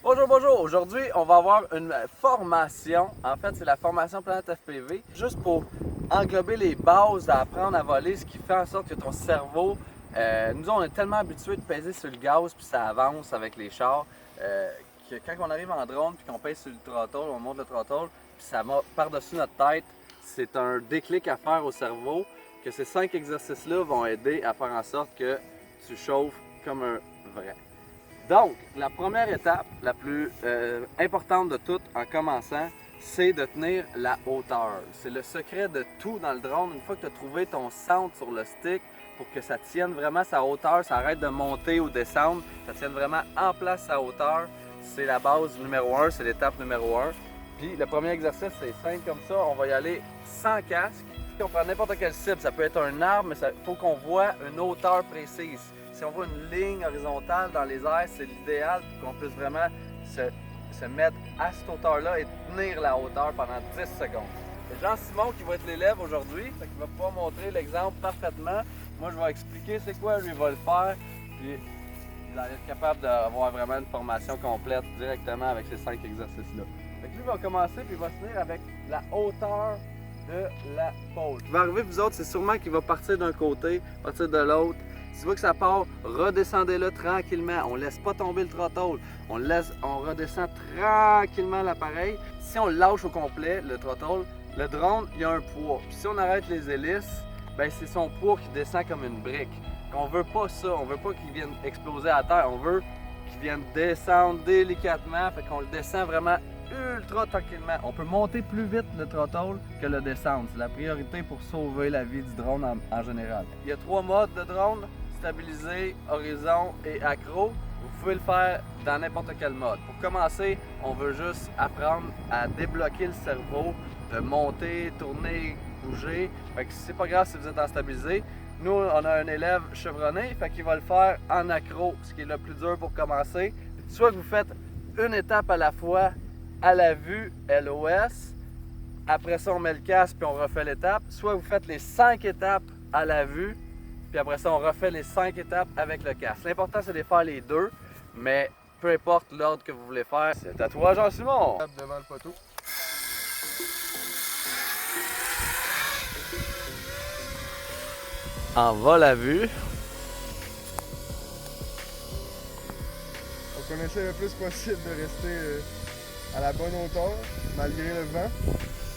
Bonjour, bonjour! Aujourd'hui, on va avoir une formation. En fait, c'est la formation Planète FPV, juste pour englober les bases d'apprendre à voler, ce qui fait en sorte que ton cerveau, nous on est tellement habitués de peser sur le gaz puis ça avance avec les chars, que quand on arrive en drone puis qu'on pèse sur le throttle, on monte le throttle puis ça va par-dessus notre tête, c'est un déclic à faire au cerveau que ces 5 exercices-là vont aider à faire en sorte que tu chauffes comme un vrai. Donc, la première étape, la plus importante de toutes en commençant, c'est de tenir la hauteur. C'est le secret de tout dans le drone. Une fois que tu as trouvé ton centre sur le stick, pour que ça tienne vraiment sa hauteur, ça arrête de monter ou descendre, ça tienne vraiment en place sa hauteur, c'est la base numéro 1, c'est l'étape numéro 1. Puis le premier exercice, c'est simple comme ça, on va y aller sans casque. On prend n'importe quelle cible, ça peut être un arbre, mais il faut qu'on voit une hauteur précise. Si on voit une ligne horizontale dans les airs, c'est l'idéal pour qu'on puisse vraiment se mettre à cette hauteur-là et tenir la hauteur pendant 10 secondes. C'est Jean-Simon qui va être l'élève aujourd'hui, il va pouvoir montrer l'exemple parfaitement. Moi, je vais expliquer c'est quoi, lui va le faire, puis il va être capable d'avoir vraiment une formation complète directement avec ces 5 exercices-là. Lui va commencer puis il va se tenir avec la hauteur de la pôle. Ce qui va arriver, vous autres, c'est sûrement qu'il va partir d'un côté, partir de l'autre. Si tu vois que ça part, redescendez-le tranquillement. On ne laisse pas tomber le throttle. On redescend tranquillement l'appareil. Si on le lâche au complet, le throttle, le drone, il y a un poids. Puis si on arrête les hélices, ben c'est son poids qui descend comme une brique. On veut pas ça. On veut pas qu'il vienne exploser à terre. On veut qu'il vienne descendre délicatement. Fait qu'on le descend vraiment ultra tranquillement. On peut monter plus vite le throttle que le descendre. C'est la priorité pour sauver la vie du drone en général. Il y a 3 modes de drone: stabilisé, horizon et accro. Vous pouvez le faire dans n'importe quel mode. Pour commencer, on veut juste apprendre à débloquer le cerveau, de monter, tourner, bouger. Fait que c'est pas grave si vous êtes en stabilisé. Nous, on a un élève chevronné, fait qu'il va le faire en accro, ce qui est le plus dur pour commencer. Soit que vous faites une étape à la fois à la vue LOS, après ça on met le casque puis on refait l'étape, soit vous faites les 5 étapes à la vue, puis après ça on refait les 5 étapes avec le casque. L'important c'est de faire les deux, mais peu importe l'ordre que vous voulez faire. C'est à toi Jean-Simon! Devant le poteau. En vol à vue. Donc on essaie le plus possible de rester à la bonne hauteur, malgré le vent.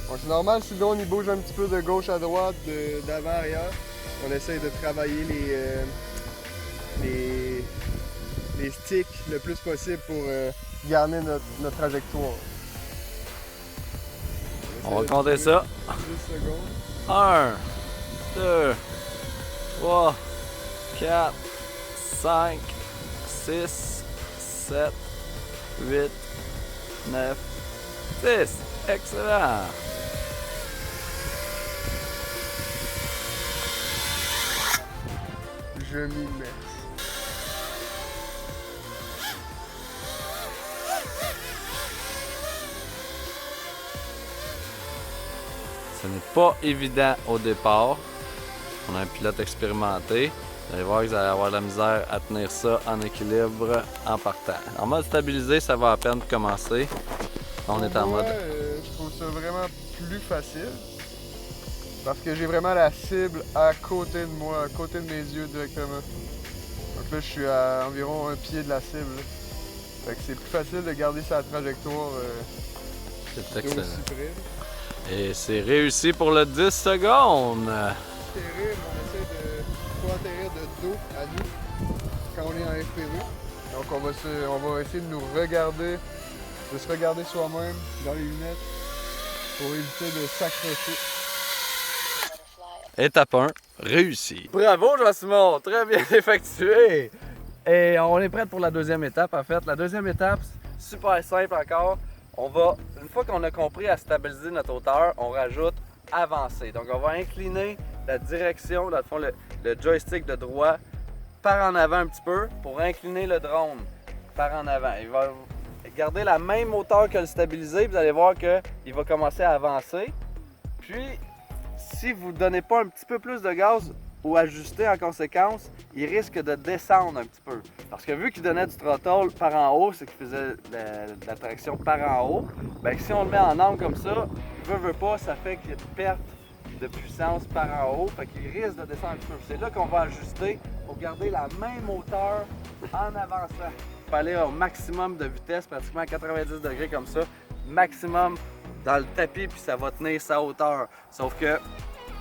Bon, c'est normal si le drone il bouge un petit peu de gauche à droite, d'avant à arrière. On essaie de travailler les sticks le plus possible pour garder notre trajectoire. On va compter ça. 10 secondes. 1, 2, 3, 4, 5, 6, 7, 8, 9, 10. Excellent! Je m'y mets. Ce n'est pas évident au départ. On a un pilote expérimenté. Vous allez voir que vous allez avoir de la misère à tenir ça en équilibre en partant. En mode stabilisé, ça va à peine commencer. On est en mode... Je trouve ça vraiment plus facile parce que j'ai vraiment la cible à côté de moi, à côté de mes yeux directement. Donc là, je suis à environ un pied de la cible. Fait que c'est plus facile de garder sa trajectoire C'est excellent. aussi près. Et c'est réussi pour le 10 secondes. Atterrir, on essaie de pas atterrir de dos à nous quand on est en FPV. Donc on va essayer de nous regarder, de se regarder soi-même dans les lunettes pour éviter de s'accrocher. Étape 1, réussi. Bravo Jean-Simon, très bien effectué. Et on est prêt pour la deuxième étape en fait. La deuxième étape, super simple encore. Une fois qu'on a compris à stabiliser notre hauteur, on rajoute avancer. Donc on va incliner la direction, dans le fond le joystick de droit par en avant un petit peu pour incliner le drone par en avant. Il va garder la même hauteur que le stabilisé, vous allez voir qu'il va commencer à avancer. Puis si vous ne donnez pas un petit peu plus de gaz, ou ajuster en conséquence, il risque de descendre un petit peu. Parce que vu qu'il donnait du throttle par en haut, c'est qu'il faisait de la traction par en haut, bien si on le met en angle comme ça, veut pas, ça fait qu'il y a une perte de puissance par en haut, fait qu'il risque de descendre un petit peu. C'est là qu'on va ajuster pour garder la même hauteur en avançant. Il faut aller au maximum de vitesse, pratiquement à 90 degrés comme ça, maximum dans le tapis, puis ça va tenir sa hauteur. Sauf que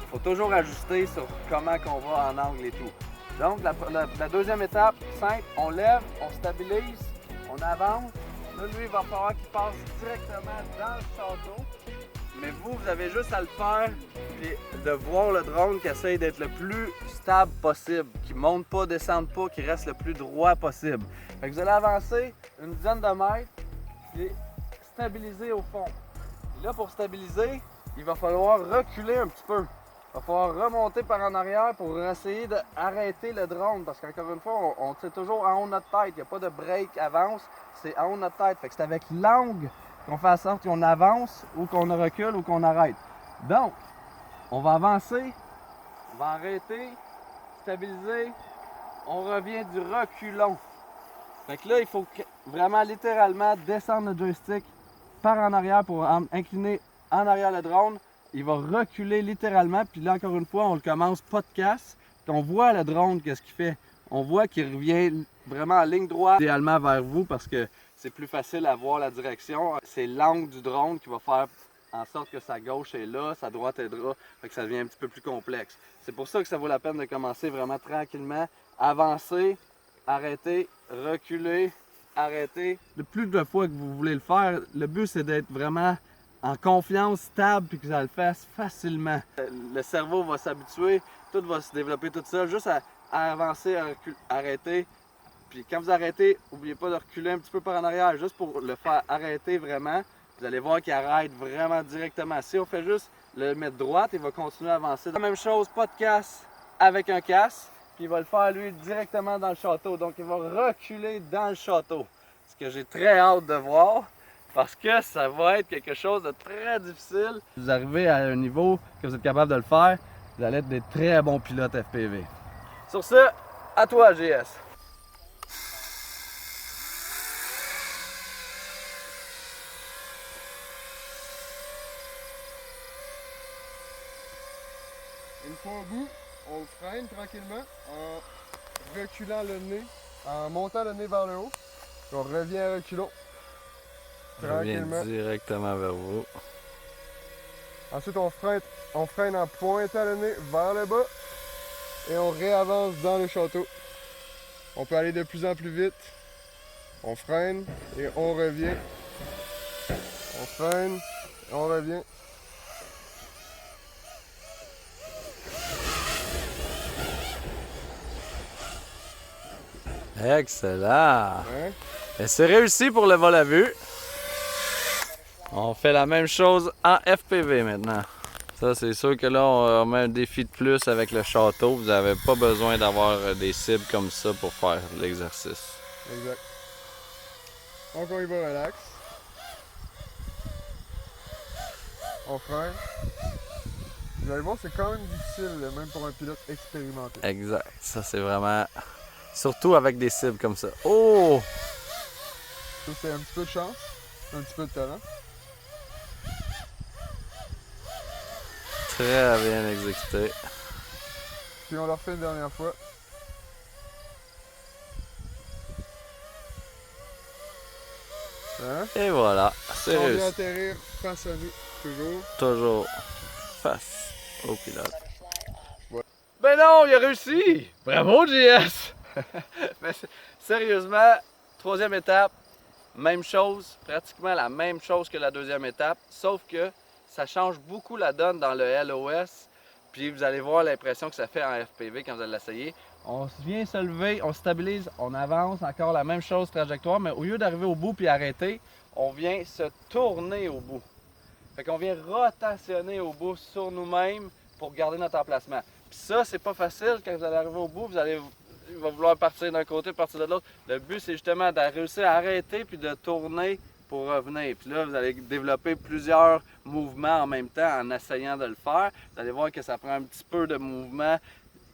il faut toujours ajuster sur comment qu'on va en angle et tout. Donc la deuxième étape, simple, on lève, on stabilise, on avance. Là, lui, il va falloir qu'il passe directement dans le château. Mais vous avez juste à le faire et de voir le drone qui essaye d'être le plus stable possible, qui ne monte pas, descende pas, qui reste le plus droit possible. Fait que vous allez avancer une dizaine de mètres et stabiliser au fond. Et là, pour stabiliser, il va falloir reculer un petit peu. Il va falloir remonter par en arrière pour essayer d'arrêter le drone. Parce qu'encore une fois, on tire toujours en haut de notre tête. Il n'y a pas de break avance, c'est en haut de notre tête. Fait que c'est avec l'angle qu'on fait en sorte qu'on avance ou qu'on recule ou qu'on arrête. Donc, on va avancer, on va arrêter, stabiliser, on revient du reculon. Fait que là, il faut vraiment littéralement descendre le joystick par en arrière pour incliner en arrière le drone. Il va reculer littéralement, puis là, encore une fois, on le commence pas de casse. Puis on voit le drone, qu'est-ce qu'il fait. On voit qu'il revient vraiment en ligne droite, idéalement vers vous, parce que c'est plus facile à voir la direction. C'est l'angle du drone qui va faire en sorte que sa gauche est là, sa droite est là, fait que ça devient un petit peu plus complexe. C'est pour ça que ça vaut la peine de commencer vraiment tranquillement, avancer, arrêter, reculer, arrêter. Le plus de fois que vous voulez le faire, le but c'est d'être vraiment en confiance, stable, puis que ça le fasse facilement. Le cerveau va s'habituer, tout va se développer tout seul, juste à avancer, à arrêter. Puis quand vous arrêtez, n'oubliez pas de reculer un petit peu par en arrière, juste pour le faire arrêter vraiment. Vous allez voir qu'il arrête vraiment directement. Si on fait juste le mettre droite, il va continuer à avancer. La même chose, pas de casse avec un casse. Puis il va le faire lui directement dans le château. Donc il va reculer dans le château. Ce que j'ai très hâte de voir. Parce que ça va être quelque chose de très difficile. Vous arrivez à un niveau que vous êtes capable de le faire, vous allez être des très bons pilotes FPV. Sur ce, à toi JS. Une fois au bout, on le freine tranquillement en reculant le nez, en montant le nez vers le haut. Puis on revient à reculons. Tranquillement. Directement vers vous. Ensuite, on freine en pointant le nez vers le bas et on réavance dans le château. On peut aller de plus en plus vite. On freine et on revient. On freine et on revient. Excellent! Hein? Et c'est réussi pour le vol à vue. On fait la même chose en FPV maintenant. Ça, c'est sûr que là, on met un défi de plus avec le château. Vous n'avez pas besoin d'avoir des cibles comme ça pour faire l'exercice. Exact. Donc on y va relax. On freine. Vous allez voir, c'est quand même difficile, même pour un pilote expérimenté. Exact. Ça, c'est vraiment... Surtout avec des cibles comme ça. Oh! Ça, c'est un petit peu de chance, un petit peu de talent. Très bien exécuté. Puis on le refait une dernière fois. Hein? Et voilà, c'est On vient réussi. atterrir face à nous, toujours. Toujours face au pilote. Ouais. Ben non, il a réussi! Bravo, JS! Mais sérieusement, troisième étape, même chose, pratiquement la même chose que la deuxième étape, sauf que ça change beaucoup la donne dans le LOS, puis vous allez voir l'impression que ça fait en FPV quand vous allez l'essayer. On vient se lever, on stabilise, on avance, encore la même chose, trajectoire, mais au lieu d'arriver au bout puis arrêter, on vient se tourner au bout. Fait qu'on vient rotationner au bout sur nous-mêmes pour garder notre emplacement. Puis ça, c'est pas facile quand vous allez arriver au bout, il va vouloir partir d'un côté, partir de l'autre. Le but, c'est justement de réussir à arrêter puis de tourner pour revenir. Puis là, vous allez développer plusieurs mouvements en même temps en essayant de le faire. Vous allez voir que ça prend un petit peu de mouvement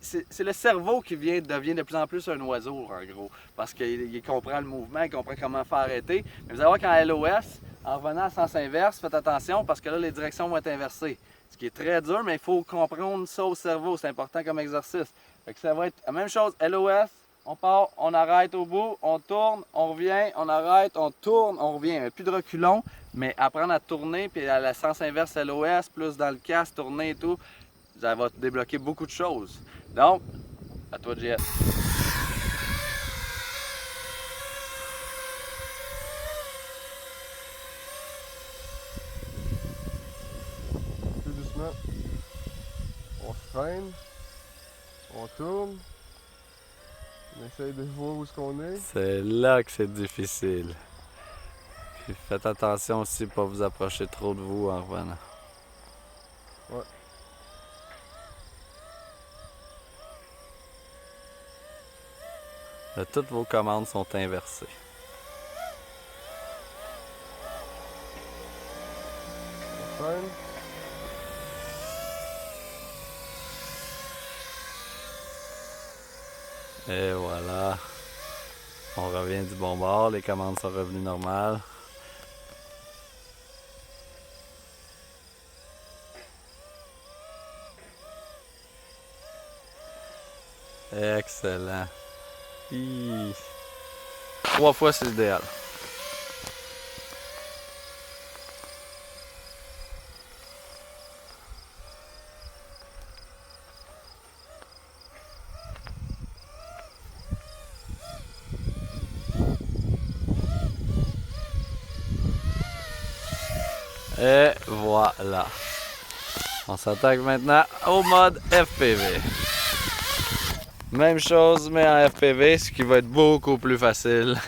c'est le cerveau qui devient de plus en plus un oiseau, en gros. Parce qu'il comprend le mouvement, il comprend comment faire arrêter. Mais vous allez voir qu'en LOS, en revenant à sens inverse, faites attention parce que là, les directions vont être inversées. Ce qui est très dur, mais il faut comprendre ça au cerveau. C'est important comme exercice. Fait que ça va être la même chose. LOS, on part, on arrête au bout, on tourne, on revient, on arrête, on tourne, on revient. Plus de reculons, mais apprendre à tourner, puis à la sens inverse LOS, plus dans le casque, tourner et tout, ça va te débloquer beaucoup de choses. Donc, à toi, JS. Tout doucement. On freine. On tourne. On essaye de voir où est-ce qu'on est. C'est là que c'est difficile. Puis faites attention aussi pour pas vous approcher trop de vous en revenant. Ouais. Là, toutes vos commandes sont inversées. On freine. Et voilà. On revient du bon bord, les commandes sont revenues normales. Excellent. 3 fois, c'est l'idéal. Et voilà. On s'attaque maintenant au mode FPV. Même chose, mais en FPV, ce qui va être beaucoup plus facile.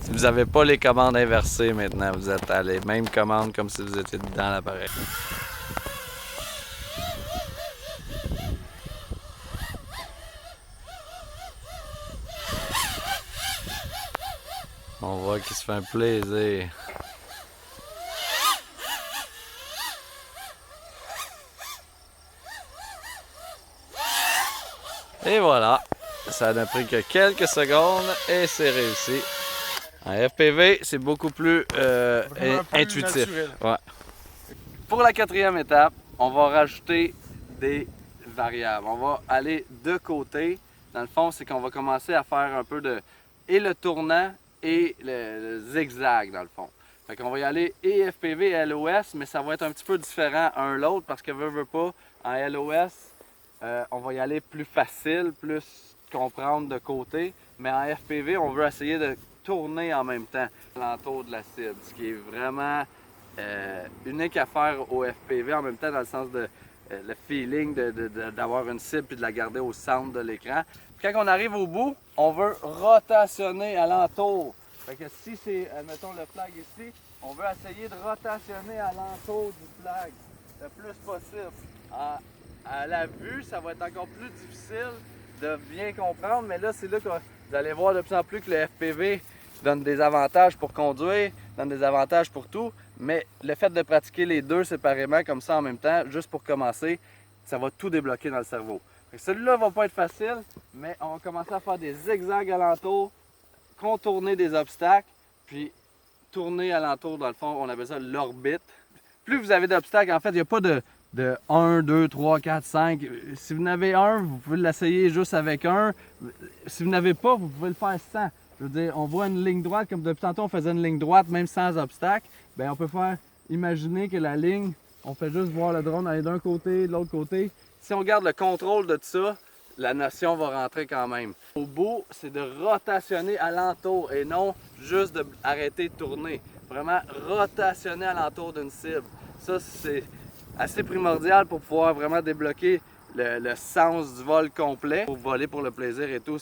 Si vous n'avez pas les commandes inversées maintenant, vous êtes à les mêmes commandes comme si vous étiez dans l'appareil. On voit qu'il se fait un plaisir. Et voilà, ça n'a pris que quelques secondes et c'est réussi. En FPV, c'est beaucoup plus, intuitif. Ouais. Pour la 4e étape, on va rajouter des variables. On va aller de côté. Dans le fond, c'est qu'on va commencer à faire un peu de et le tournant et le zigzag dans le fond. Fait qu'on va y aller et FPV et LOS, mais ça va être un petit peu différent un l'autre parce que veut pas, en LOS, on va y aller plus facile, plus comprendre de côté, mais en FPV, on veut essayer de tourner en même temps l'entour de la cible, ce qui est vraiment unique à faire au FPV en même temps dans le sens de le feeling d'avoir une cible et de la garder au centre de l'écran. Quand on arrive au bout, on veut rotationner alentour. Fait que si c'est, mettons le flag ici, on veut essayer de rotationner alentour du flag le plus possible. À la vue, ça va être encore plus difficile de bien comprendre, mais là, c'est là que vous allez voir de plus en plus que le FPV donne des avantages pour conduire, donne des avantages pour tout, mais le fait de pratiquer les deux séparément comme ça en même temps, juste pour commencer, ça va tout débloquer dans le cerveau. Celui-là va pas être facile, mais on va commencer à faire des zigzags alentour, contourner des obstacles, puis tourner alentour, dans le fond, on appelle ça l'orbite. Plus vous avez d'obstacles, en fait, il n'y a pas de 1, 2, 3, 4, 5. Si vous en avez un, vous pouvez l'essayer juste avec un. Si vous n'avez pas, vous pouvez le faire sans. Je veux dire, on voit une ligne droite, comme depuis tantôt on faisait une ligne droite, même sans obstacle. Bien, on peut faire, imaginer que la ligne, on fait juste voir le drone aller d'un côté, de l'autre côté. Si on garde le contrôle de tout ça, la notion va rentrer quand même. Au bout, c'est de rotationner alentour et non juste d'arrêter de tourner. Vraiment rotationner alentour d'une cible. Ça, c'est assez primordial pour pouvoir vraiment débloquer le sens du vol complet. Pour voler pour le plaisir et tout,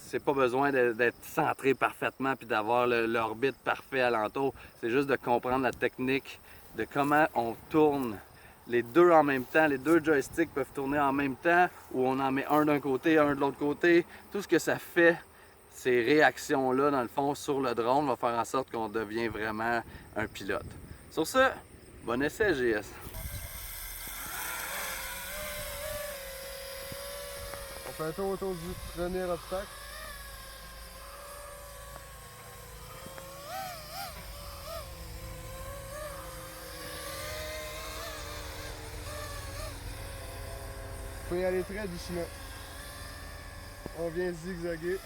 c'est pas besoin d'être centré parfaitement puis d'avoir l'orbite parfait alentour. C'est juste de comprendre la technique de comment on tourne les deux en même temps. Les deux joysticks peuvent tourner en même temps ou on en met un d'un côté, un de l'autre côté. Tout ce que ça fait, ces réactions-là, dans le fond, sur le drone, va faire en sorte qu'on devient vraiment un pilote. Sur ce, bon essai, JS! fait un tour autour du premier obstacle. Faut y aller très doucement. On vient zigzaguer.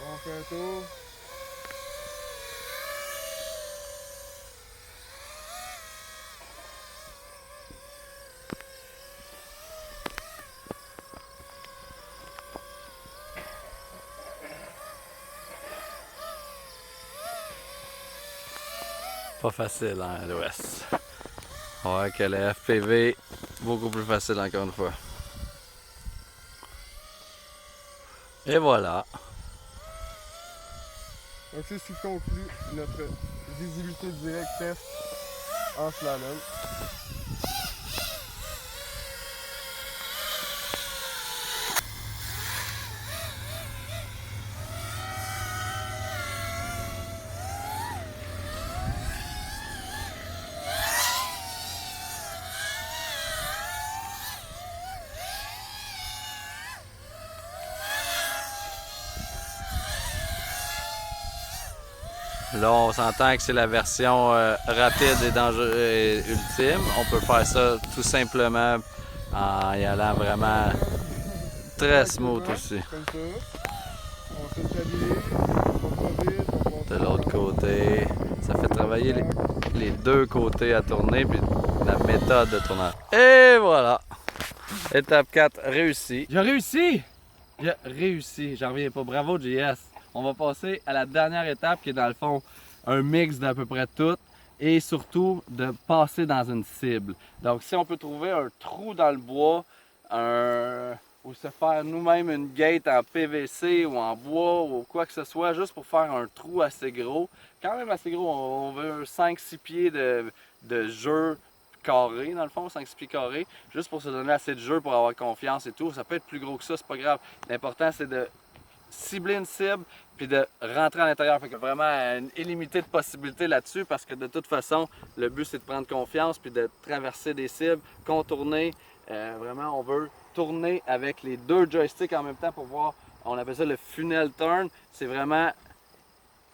On fait un tour. Pas facile à l'ouest. On va voir que le FPV, beaucoup plus facile encore une fois. Et voilà. Donc c'est ce qui conclut notre visibilité directe test en slalom. Là, on s'entend que c'est la version rapide et dangereuse et ultime. On peut faire ça tout simplement en y allant vraiment très smooth aussi. Comme ça. On se stabilise, on va vite, on monte. De l'autre côté, ça fait travailler les deux côtés à tourner puis la méthode de tournage. Et voilà! Étape 4 réussie. J'ai réussi! J'ai réussi, j'en reviens pas. Bravo JS! On va passer à la dernière étape qui est dans le fond un mix d'à peu près tout et surtout de passer dans une cible. Donc si on peut trouver un trou dans le bois, ou se faire nous-mêmes une gate en PVC ou en bois ou quoi que ce soit, juste pour faire un trou assez gros, quand même assez gros, on veut 5-6 pieds de jeu carré dans le fond, 5-6 pieds carrés, juste pour se donner assez de jeu pour avoir confiance et tout. Ça peut être plus gros que ça, c'est pas grave. L'important c'est de cibler une cible puis de rentrer à l'intérieur. Fait que vraiment une illimitée de possibilités là-dessus parce que de toute façon, le but c'est de prendre confiance puis de traverser des cibles, contourner. Vraiment, on veut tourner avec les deux joysticks en même temps pour voir, on appelle ça le funnel turn. C'est vraiment,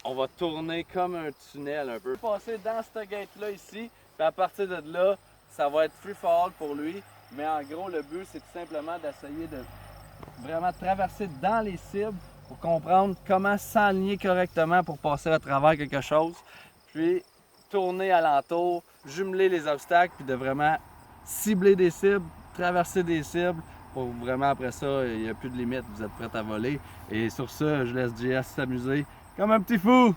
on va tourner comme un tunnel un peu. Passer dans cette gate-là ici, puis à partir de là, ça va être free fall pour lui. Mais en gros, le but c'est tout simplement d'essayer de vraiment traverser dans les cibles pour comprendre comment s'aligner correctement pour passer à travers quelque chose, puis tourner alentour, jumeler les obstacles, puis de vraiment cibler des cibles, traverser des cibles, pour vraiment après ça, il n'y a plus de limite, vous êtes prêts à voler. Et sur ça, je laisse JS s'amuser comme un petit fou!